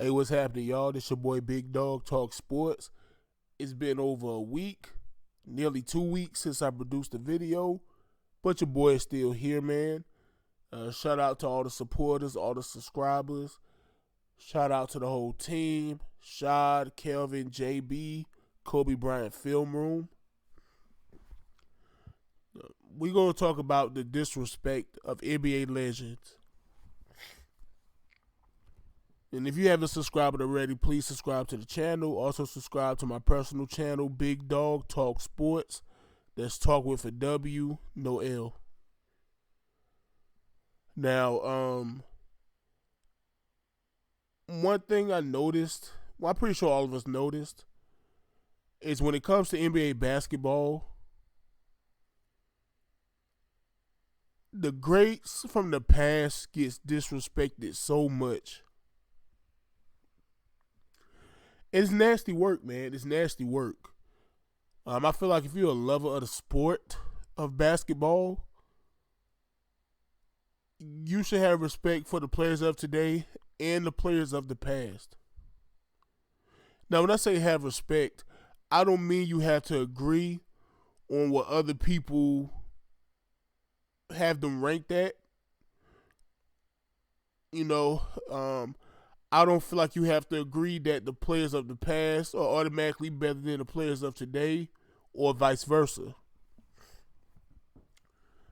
Hey, what's happening, y'all? This your boy Big Dog Talk Sports. It's been over a week, nearly 2 weeks since I produced a video, but your boy is still here, man. Shout out to all the supporters, all the subscribers. Shout out to the whole team. Shad, Kelvin, JB, Kobe Bryant Film Room. We're going to talk about the disrespect of NBA legends. And if you haven't subscribed already, please subscribe to the channel. Also subscribe to my personal channel, Big Dog Talk Sports. That's talk with a W, no L. Now, one thing I noticed, well, I'm pretty sure all of us noticed, is when it comes to NBA basketball, the greats from the past gets disrespected so much. It's nasty work, man. It's nasty work. I feel like if you're a lover of the sport of basketball, you should have respect for the players of today and the players of the past. Now, when I say have respect, I don't mean you have to agree on what other people have them ranked at. You know, I don't feel like you have to agree that the players of the past are automatically better than the players of today, or vice versa.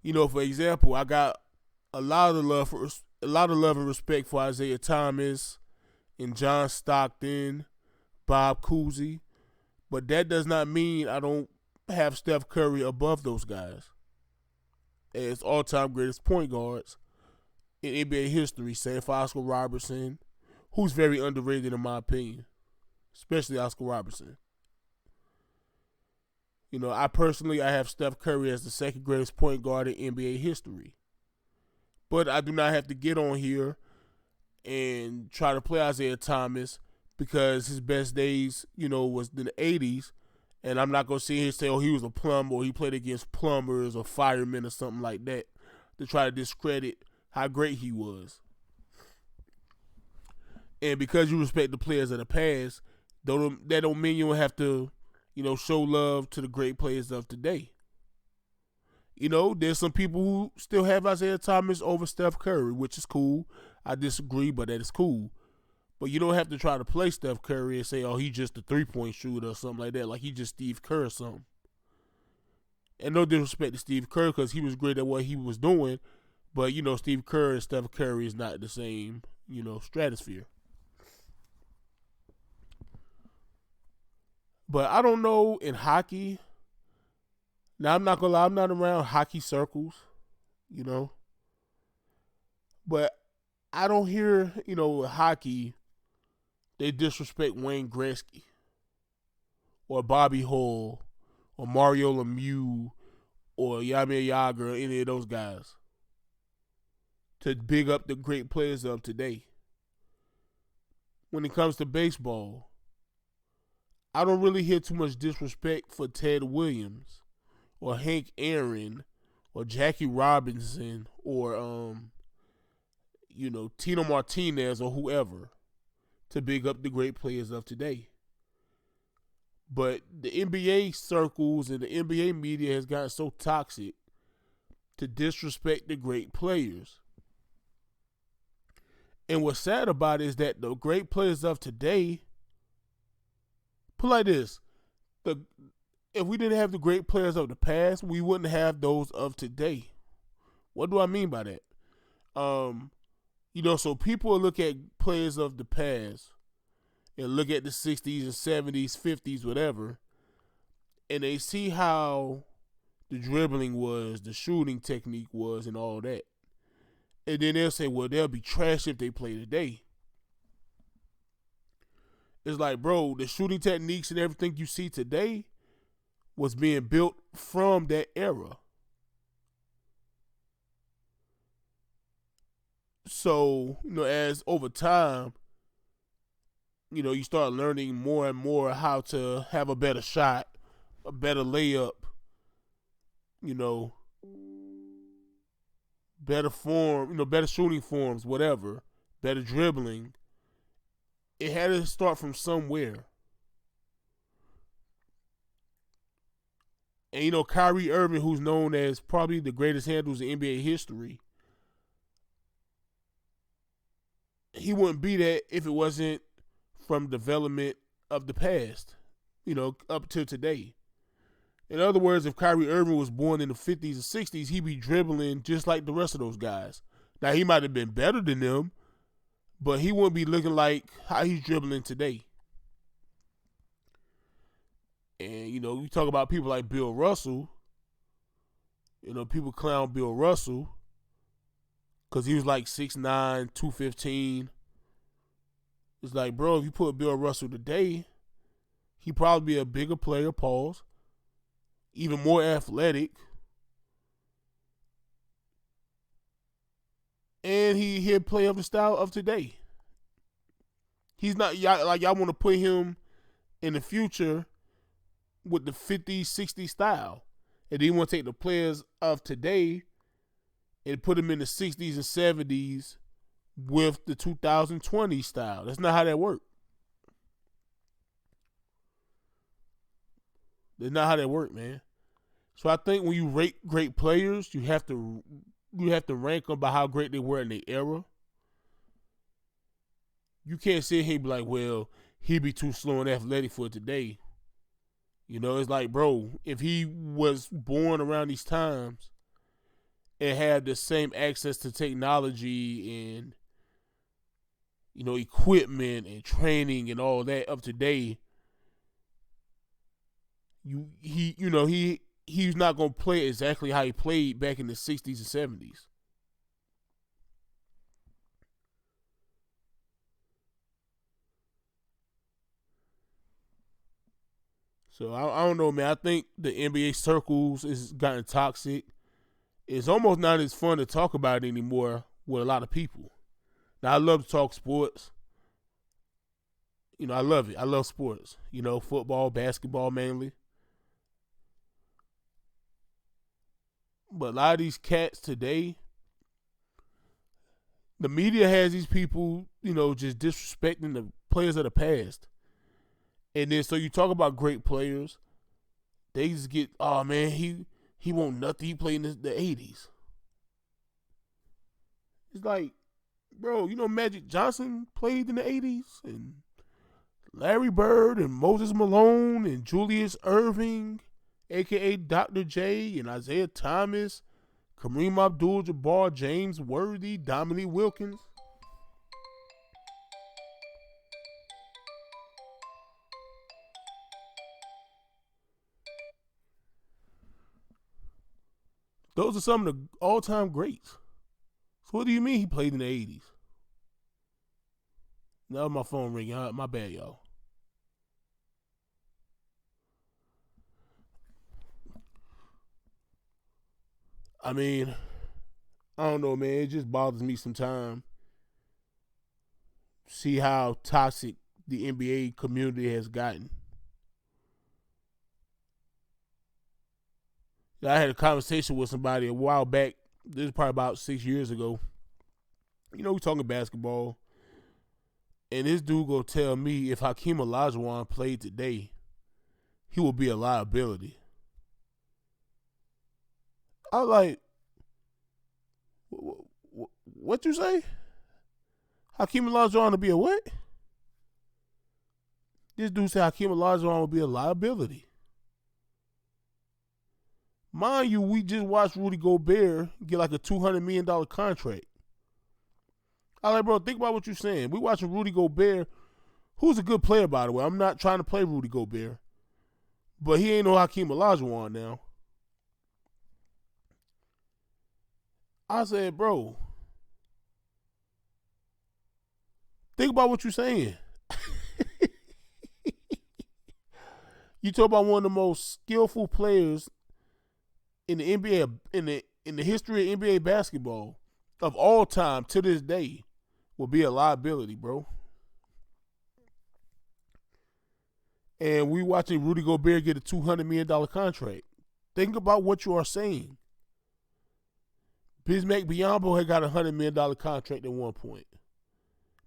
You know, for example, I got a lot of love and respect for Isaiah Thomas and John Stockton, Bob Cousy, but that does not mean I don't have Steph Curry above those guys as all-time greatest point guards in NBA history. Same for Oscar Robertson, who's very underrated in my opinion, especially Oscar Robertson. You know, I have Steph Curry as the second greatest point guard in NBA history. But I do not have to get on here and try to play Isaiah Thomas because his best days, was in the 80s. And I'm not going to sit here and say, oh, he was a plumber or he played against plumbers or firemen or something like that to try to discredit how great he was. And because you respect the players of the past, that don't mean you don't have to, show love to the great players of today. There's some people who still have Isaiah Thomas over Steph Curry, which is cool. I disagree, but that is cool. But you don't have to try to play Steph Curry and say, oh, he's just a three-point shooter or something like that, like he's just Steve Kerr or something. And no disrespect to Steve Kerr because he was great at what he was doing, but, Steve Kerr and Steph Curry is not the same, stratosphere. But I don't know in hockey. Now, I'm not going to lie, I'm not around hockey circles, But I don't hear, hockey, they disrespect Wayne Gretzky or Bobby Hull or Mario Lemieux or Jaromir Jagr or any of those guys to big up the great players of today. When it comes to baseball, I don't really hear too much disrespect for Ted Williams or Hank Aaron or Jackie Robinson or Tino Martinez or whoever to big up the great players of today. But the NBA circles and the NBA media has gotten so toxic to disrespect the great players. And what's sad about it is that the great players of today, put like this, if we didn't have the great players of the past, we wouldn't have those of today. What do I mean by that? So people look at players of the past and look at the 60s and 70s, 50s, whatever, and they see how the dribbling was, the shooting technique was, and all that. And then they'll say, well, they'll be trash if they play today. It's like, bro, the shooting techniques and everything you see today was being built from that era. So, as over time, you start learning more and more how to have a better shot, a better layup, better form, better shooting forms, whatever, better dribbling. it had to start from somewhere. And Kyrie Irving, who's known as probably the greatest handles in NBA history, he wouldn't be that if it wasn't from development of the past, up to today. In other words, if Kyrie Irving was born in the 50s and 60s, he'd be dribbling just like the rest of those guys. Now, he might have been better than them, but he wouldn't be looking like how he's dribbling today. And, you talk about people like Bill Russell. People clown Bill Russell because he was like 6'9", 215. It's like, bro, if you put Bill Russell today, he'd probably be a bigger player, pause, even more athletic. And he'd play of the style of today. He's not, y'all want to put him in the future with the 50s, 60s style. And then you want to take the players of today and put them in the 60s and 70s with the 2020 style. That's not how that works. That's not how that works, man. So I think when you rate great players, you have to rank them by how great they were in their era. You can't sit here and be like, well, he'd be too slow and athletic for today. It's like, bro, if he was born around these times and had the same access to technology and, equipment and training and all that up to date, he's not going to play exactly how he played back in the 60s and 70s. So I don't know, man. I think the NBA circles has gotten toxic. It's almost not as fun to talk about it anymore with a lot of people. Now, I love to talk sports. I love it. I love sports. Football, basketball mainly. But a lot of these cats today, the media has these people, just disrespecting the players of the past. And then so you talk about great players, they just get, oh man, he won't nothing. He played in the 80s. It's like, bro, Magic Johnson played in the 80s, and Larry Bird and Moses Malone and Julius Erving, a.k.a. Dr. J, and Isaiah Thomas, Kareem Abdul-Jabbar, James Worthy, Dominique Wilkins. Those are some of the all-time greats. So what do you mean he played in the 80s? Now my phone ringing. My bad, y'all. I mean, I don't know, man. It just bothers me sometimes. See how toxic the NBA community has gotten. I had a conversation with somebody a while back. This is probably about 6 years ago. We talking basketball. And this dude go tell me if Hakeem Olajuwon played today, he would be a liability. I was like, what you say? Hakeem Olajuwon to be a what? This dude said Hakeem Olajuwon would be a liability. Mind you, we just watched Rudy Gobert get like a $200 million contract. I like, bro, think about what you're saying. We watching Rudy Gobert, who's a good player, by the way. I'm not trying to play Rudy Gobert. But he ain't no Hakeem Olajuwon now. I said, bro, think about what you're saying. You talk about one of the most skillful players in the NBA, in the history of NBA basketball of all time to this day, will be a liability, bro. And we watching Rudy Gobert get a $200 million contract. Think about what you are saying. Bismack Biyombo had got a $100 million contract at one point.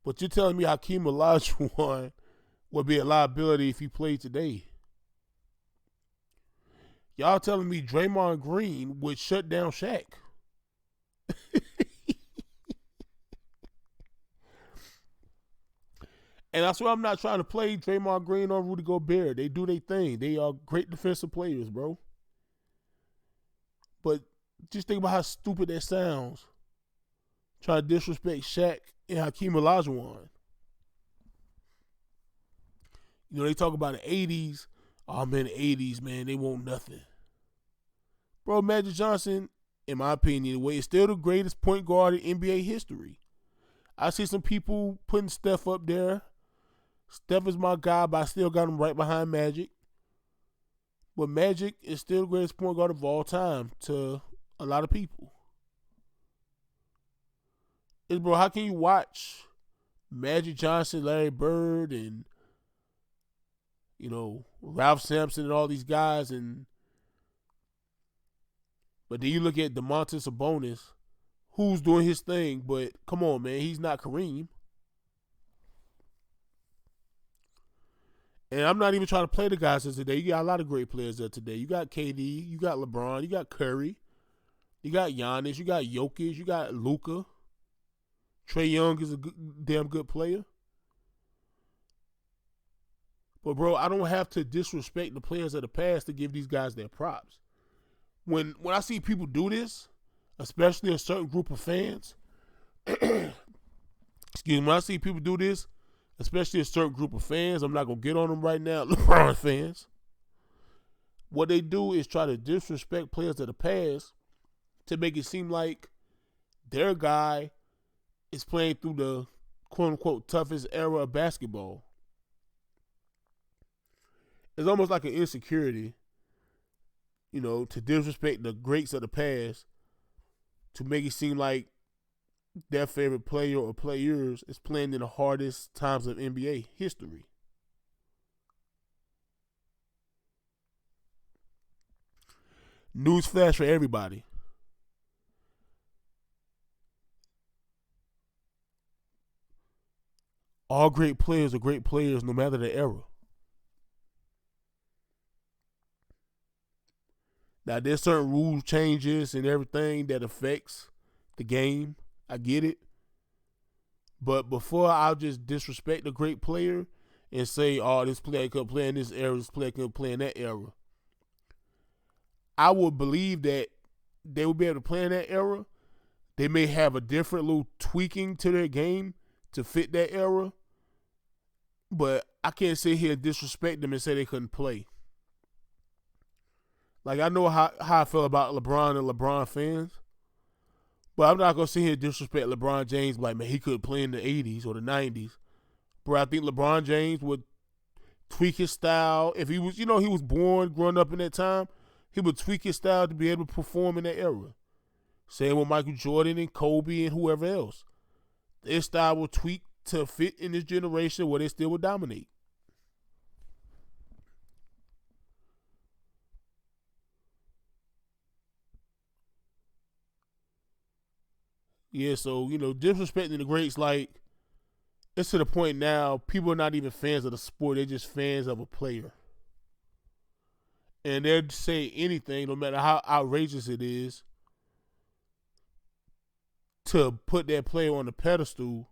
But you're telling me Hakeem Olajuwon would be a liability if he played today? Y'all telling me Draymond Green would shut down Shaq? And that's why I'm not trying to play Draymond Green or Rudy Gobert. They do their thing. They are great defensive players, bro. But just think about how stupid that sounds. Trying to disrespect Shaq and Hakeem Olajuwon. You know, they talk about the 80s. Oh, man, the 80s, man, they want nothing. Bro, Magic Johnson, in my opinion, is still the greatest point guard in NBA history. I see some people putting Steph up there. Steph is my guy, but I still got him right behind Magic. But Magic is still the greatest point guard of all time to a lot of people. Bro, how can you watch Magic Johnson, Larry Bird, and Ralph Sampson and all these guys, but then you look at Domantas Sabonis, who's doing his thing, but come on, man, he's not Kareem. And I'm not even trying to play the guys of today. You got a lot of great players there today. You got KD, you got LeBron, you got Curry, you got Giannis, you got Jokic, you got Luka. Trae Young is a damn good player. But, bro, I don't have to disrespect the players of the past to give these guys their props. When I see people do this, especially a certain group of fans, when I see people do this, especially a certain group of fans, I'm not going to get on them right now, LeBron fans. What they do is try to disrespect players of the past to make it seem like their guy is playing through the quote-unquote toughest era of basketball. It's almost like an insecurity, to disrespect the greats of the past to make it seem like their favorite player or players is playing in the hardest times of NBA history. Newsflash for everybody. All great players are great players no matter the era. Now, there's certain rule changes and everything that affects the game. I get it. But before I'll just disrespect a great player and say, oh, this player could play in this era, this player could play in that era, I would believe that they will be able to play in that era. They may have a different little tweaking to their game to fit that era. But I can't sit here and disrespect them and say they couldn't play. Like, I know how I feel about LeBron and LeBron fans, but I'm not going to sit here and disrespect LeBron James like, man, he could play in the 80s or the 90s. Bro, I think LeBron James would tweak his style. If he was, he was born, growing up in that time, he would tweak his style to be able to perform in that era. Same with Michael Jordan and Kobe and whoever else. Their style will tweak to fit in this generation where they still will dominate. Yeah, so, disrespecting the greats, like, it's to the point now, people are not even fans of the sport. They're just fans of a player. And they'll say anything, no matter how outrageous it is, to put that player on the pedestal,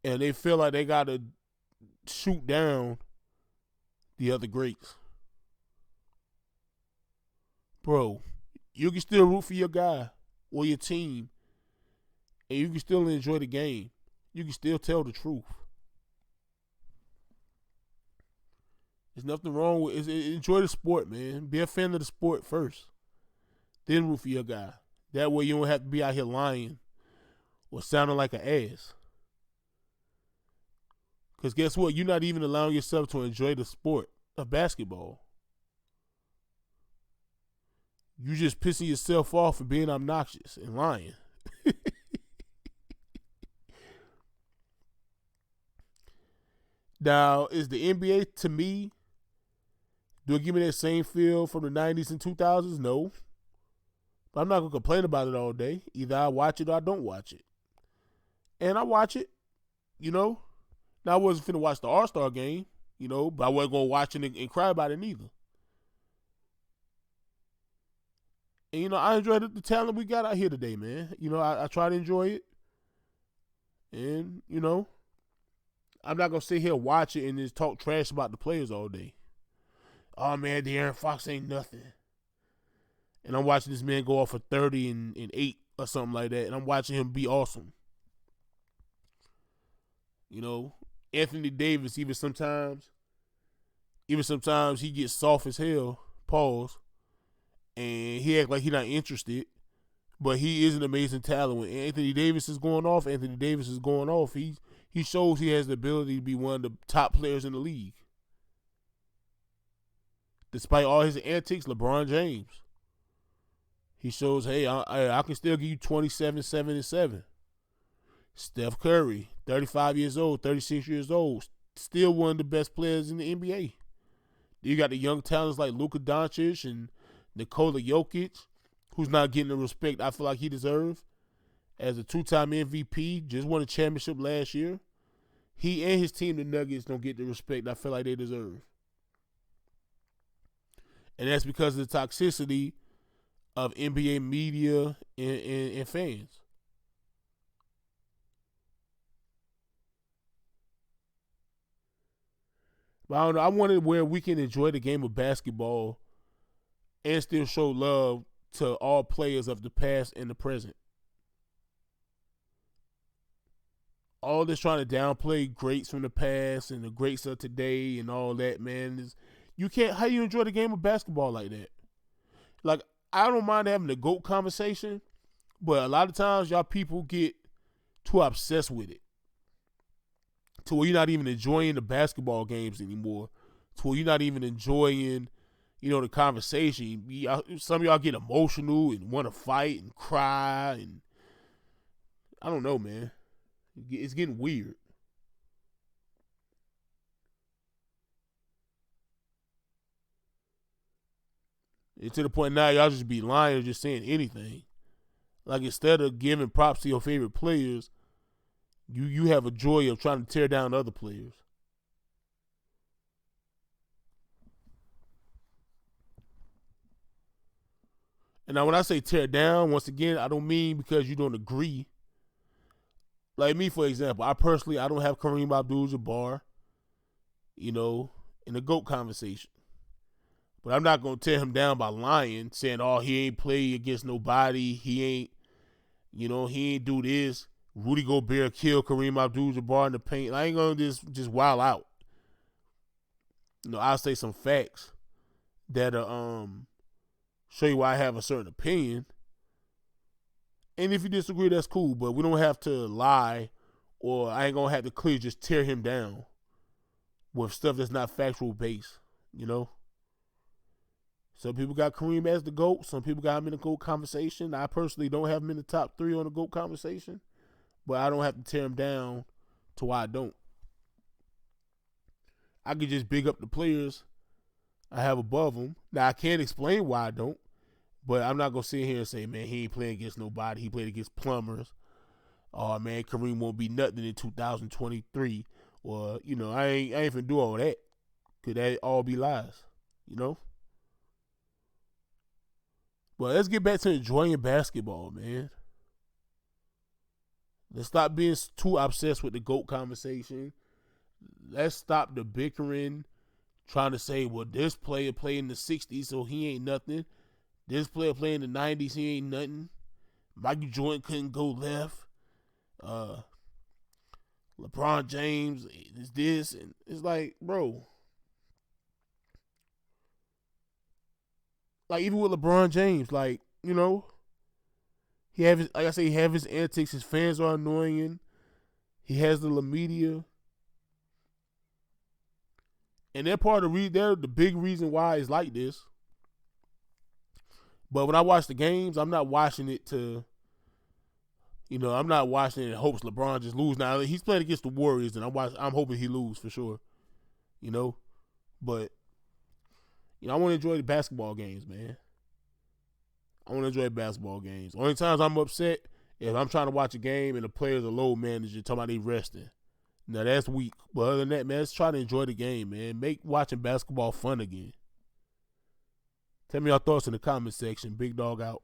and they feel like they got to shoot down the other greats. Bro, you can still root for your guy or your team, and you can still enjoy the game. You can still tell the truth. There's nothing wrong with it. Enjoy the sport, man. Be a fan of the sport first. Then root for your guy. That way you don't have to be out here lying or sounding like an ass. Because guess what? You're not even allowing yourself to enjoy the sport of basketball. You just pissing yourself off and being obnoxious and lying. Now, is the NBA, to me, do it give me that same feel from the 90s and 2000s? No. But I'm not going to complain about it all day. Either I watch it or I don't watch it. And I watch it. you know. Now I wasn't finna watch the All-Star game, you know, but I wasn't gonna watch it and cry about it neither. And you know, I enjoyed the talent we got out here today, man. You know, I try to enjoy it, and you know, I'm not gonna sit here watch it and just talk trash about the players all day. Oh man, De'Aaron Fox ain't nothing. And I'm watching this man go off for 30 and 8 or something like that, and I'm watching him be awesome. You know, Anthony Davis, even sometimes he gets soft as hell, pause, and he act like he not interested, but he is an amazing talent. When Anthony Davis is going off, He shows he has the ability to be one of the top players in the league. Despite all his antics, LeBron James, he shows, hey, I can still give you 27, 7, and 7. Steph Curry, 35 years old, 36 years old, still one of the best players in the NBA. You got the young talents like Luka Doncic and Nikola Jokic, who's not getting the respect I feel like he deserves. As a 2-time MVP, just won a championship last year. He and his team, the Nuggets, don't get the respect I feel like they deserve. And that's because of the toxicity of NBA media and fans. But I don't know. I wanted where we can enjoy the game of basketball and still show love to all players of the past and the present. All this trying to downplay greats from the past and the greats of today and all that, man, is you can't. How you enjoy the game of basketball like that? Like, I don't mind having the GOAT conversation, but a lot of times y'all people get too obsessed with it to where you're not even enjoying the basketball games anymore, to where you're not even enjoying, you know, the conversation. Some of y'all get emotional and want to fight and cry, and I don't know, man. It's getting weird. It's to the point now y'all just be lying or just saying anything. Like, instead of giving props to your favorite players, you have a joy of trying to tear down other players. And now when I say tear down, once again, I don't mean because you don't agree. Like me, for example, I don't have Kareem Abdul-Jabbar, you know, in the GOAT conversation. But I'm not going to tear him down by lying, saying, oh, he ain't play against nobody. He ain't, you know, he ain't do this. Rudy Gobert killed Kareem Abdul-Jabbar in the paint. I ain't going to just wild out. You know, I'll say some facts that show you why I have a certain opinion. And if you disagree, that's cool. But we don't have to lie, or I ain't going to have to clearly just tear him down with stuff that's not factual based, you know? Some people got Kareem as the GOAT. Some people got him in the GOAT conversation. I personally don't have him in the top 3 on the GOAT conversation, but I don't have to tear him down to why I don't. I could just big up the players I have above him. Now, I can't explain why I don't, but I'm not going to sit here and say, man, he ain't playing against nobody. He played against plumbers. Oh, man, Kareem won't be nothing in 2023. Or, you know, I ain't finna do all that. Could that all be lies, you know? But let's get back to enjoying basketball, man. Let's stop being too obsessed with the GOAT conversation. Let's stop the bickering, trying to say, well, this player played in the 60s, so he ain't nothing. This player played in the 90s, he ain't nothing. Michael Jordan couldn't go left. LeBron James is this. And it's like, bro. Like, even with LeBron James, like, you know, he have his, like I say, he have his antics. His fans are annoying. He has the media. And they're they're the big reason why it's like this. But when I watch the games, I'm not watching it to, you know, I'm not watching it in hopes LeBron just lose. Now, he's playing against the Warriors, and I'm hoping he lose for sure, you know. But, you know, I want to enjoy the basketball games, man. I want to enjoy basketball games. Only times I'm upset if I'm trying to watch a game and the players are low managed talking about they resting. Now that's weak. But other than that, man, let's try to enjoy the game, man. Make watching basketball fun again. Tell me your thoughts in the comment section. Big Dog out.